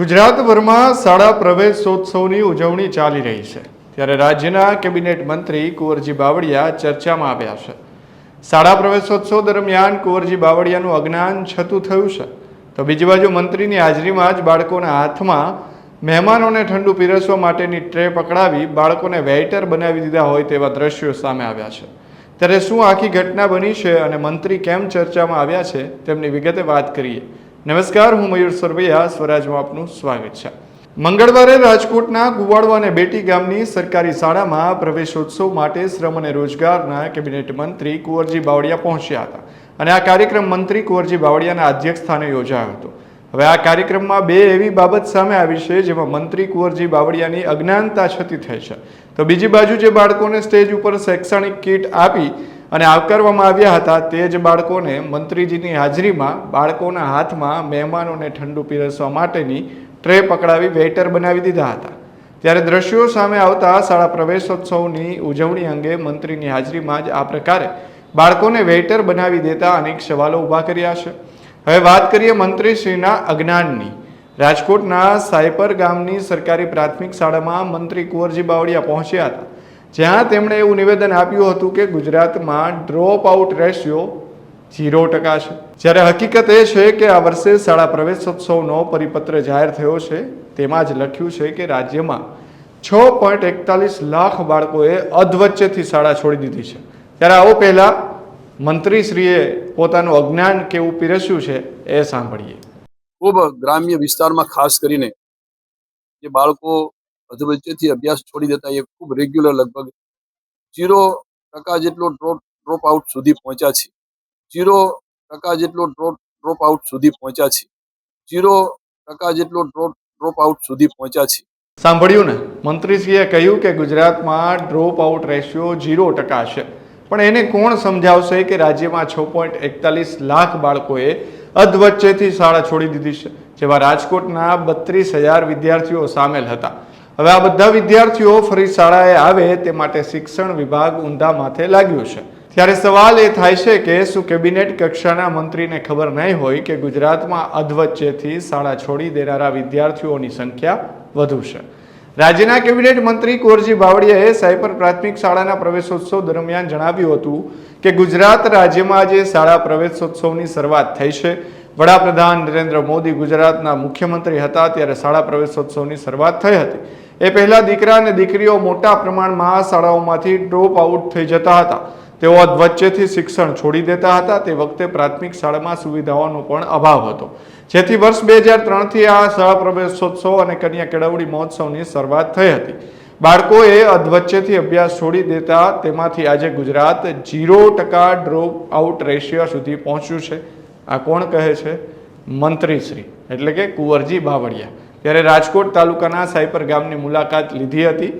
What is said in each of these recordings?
ગુજરાતભરમાં શાળા પ્રવેશોત્સવની ઉજવણી ચાલી રહી છે ત્યારે રાજ્યના કેબિનેટ મંત્રી કુંવરજી બાવળિયા ચર્ચામાં આવ્યા છે। શાળા પ્રવેશોત્સવ દરમિયાન કુંવરજી બાવળિયાનું અજ્ઞાન છતું થયું છે તો બીજી બાજુ મંત્રીની હાજરીમાં જ બાળકોના હાથમાં મહેમાનોને ઠંડુ પીરસવા માટેની ટ્રે પકડાવી બાળકોને વેઇટર બનાવી દીધા હોય તેવા દ્રશ્યો સામે આવ્યા છે। ત્યારે શું આખી ઘટના બની છે અને મંત્રી કેમ ચર્ચામાં આવ્યા છે તેમની વિગતે વાત કરીએ। નમસ્કાર, હું મયુર સરવૈયા, સ્વરાજમાં આપનું સ્વાગત છે। મંગળવારે રાજકોટના કુવાડવા અને બેટી ગામની સરકારી શાળામાં પ્રવેશોત્સવ માટે શ્રમ અને રોજગારના કેબિનેટ મંત્રી કુંવરજી બાવળિયા પહોંચ્યા હતા અને આ કાર્યક્રમ મંત્રી કુંવરજી બાવળિયાના અધ્યક્ષસ્થાને યોજાયો હતો। હવે આ કાર્યક્રમમાં બે એવી બાબત સામે આવી છે જેમાં મંત્રી કુંવરજી બાવળિયાની અજ્ઞાનતા છતી થઈ છે તો બીજી બાજુ જે બાળકોને સ્ટેજ ઉપર શૈક્ષણિક કીટ આપી અને આવકારવામાં આવ્યા હતા તે જ બાળકોને મંત્રીજીની હાજરીમાં બાળકોના હાથમાં મહેમાનોને ઠંડુ પીરસવા માટેની ટ્રે પકડાવી વેઇટર બનાવી દીધા હતા। ત્યારે દ્રશ્યો સામે આવતા શાળા પ્રવેશોત્સવની ઉજવણી અંગે મંત્રીની હાજરીમાં જ આ પ્રકારે બાળકોને વેઇટર બનાવી દેતા અનેક સવાલો ઊભા કર્યા છે। હવે વાત કરીએ મંત્રીશ્રીના અજ્ઞાનની। રાજકોટના સાયપર ગામની સરકારી પ્રાથમિક શાળામાં મંત્રી કુંવરજી બાવળિયા પહોંચ્યા હતા જ્યાં તેમણે એવું નિવેદન આપ્યું હતું કે ગુજરાતમાં ડ્રોપ આઉટ રેશિયો 0% છે, જ્યારે હકીકત એ છે કે આ વર્ષે શાળા પ્રવેશોત્સવનો પરિપત્ર જાહેર થયો છે તેમાં જ લખ્યું છે કે રાજ્યમાં 6.41 લાખ બાળકોએ અધવચ્ચેથી શાળા છોડી દીધી છે। ત્યારે આવો પહેલા મંત્રીશ્રીએ પોતાનું અજ્ઞાન કેવું પીરસ્યું છે એ સાંભળીએ। ખૂબ ગ્રામ્ય વિસ્તારમાં ખાસ કરીને જે બાળકો અધવચ્ચેથી અભ્યાસ છોડી દેતા એ ખૂબ રેગ્યુલર લગભગ 0% જેટલો ડ્રોપ આઉટ સુધી પહોંચ્યા છે। 0% જેટલો ડ્રોપ આઉટ સુધી પહોંચ્યા છે। 0% જેટલો ડ્રોપ આઉટ સુધી પહોંચ્યા છે। સાંભળ્યું ને, મંત્રીશ્રીએ કહ્યું કે ગુજરાતમાં ડ્રોપ આઉટ રેશિયો 0% છે, પણ એને કોણ સમજાવશે કે રાજ્યમાં 6.41 લાખ બાળકોએ અધવચ્ચેથી શાળા છોડી દીધી છે, જેમાં રાજકોટના 32,000 વિદ્યાર્થીઓ સામેલ હતા। હવે આ બધા વિદ્યાર્થીઓ ફરી શાળાએ આવે તે માટે શિક્ષણ વિભાગ ઊંધા માથે લાગ્યું છે। ત્યારે સવાલ એ થાય છે કે શું કેબિનેટ કક્ષાના મંત્રીને ખબર નહીં હોય કે ગુજરાતમાં અધવચ્ચેથી શાળા છોડી દેનારા વિદ્યાર્થીઓની સંખ્યા વધુ છે। રાજ્યના કેબિનેટ મંત્રી કુંવરજી બાવળિયાએ સાયપર પ્રાથમિક શાળાના પ્રવેશોત્સવ દરમિયાન જણાવ્યું હતું કે ગુજરાત રાજ્યમાં જે શાળા પ્રવેશોત્સવની શરૂઆત થઈ છે, વડાપ્રધાન નરેન્દ્ર મોદી ગુજરાતના મુખ્યમંત્રી હતા ત્યારે શાળા પ્રવેશોત્સવની શરૂઆત થઈ હતી। એ પહેલા દીકરા અને દીકરીઓ મોટા પ્રમાણમાં શાળાઓમાંથી ડ્રોપ આઉટ થઈ જતા હતા, તેઓ વચ્ચેથી શિક્ષણ છોડી દેતા હતા। તે વખતે પ્રાથમિક શાળામાં સુવિધાઓનો પણ અભાવ હતો, જેથી વર્ષ 2003થી આ શાળા પ્રવેશોત્સવ અને કન્યા કેળવણી મહોત્સવની શરૂઆત થઈ હતી। બાળકોએ અધવચ્ચેથી અભ્યાસ છોડી દેતા તેમાંથી આજે ગુજરાત 0% ડ્રોપ આઉટ રેશિયો સુધી પહોંચ્યું છે। આ કોણ કહે છે? મંત્રીશ્રી એટલે કે કુંવરજી બાવળિયા। ત્યારે રાજકોટ તાલુકાના સાયપર ગામની મુલાકાત લીધી હતી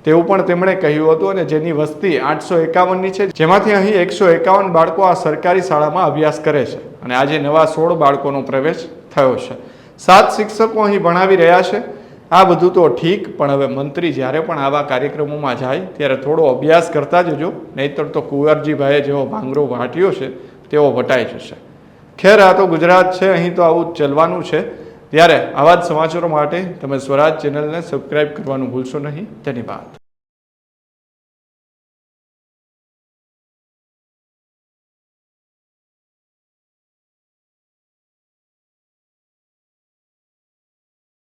તેવું પણ તેમણે કહ્યું હતું અને જેની વસ્તી 851ની છે, જેમાંથી અહીં 151 બાળકો આ સરકારી શાળામાં અભ્યાસ કરે છે અને આજે નવા 16 બાળકોનો પ્રવેશ થયો છે। 7 શિક્ષકો અહીં ભણાવી રહ્યા છે। આ બધું તો ઠીક, પણ હવે મંત્રી જ્યારે પણ આવા કાર્યક્રમોમાં જાય ત્યારે થોડો અભ્યાસ કરતા જજો, નહીતર તો કુંવરજીભાઈએ જેવો ભાંગરો વાટ્યો છે તેવો વટાઈ જશે। ખેર, આ તો ગુજરાત છે, અહીં તો આવું ચલવાનું છે। ત્યારે આવા જ સમાચારો માટે તમે સ્વરાજ ચેનલને સબસ્ક્રાઇબ કરવાનું ભૂલશો નહીં। ધન્યવાદ।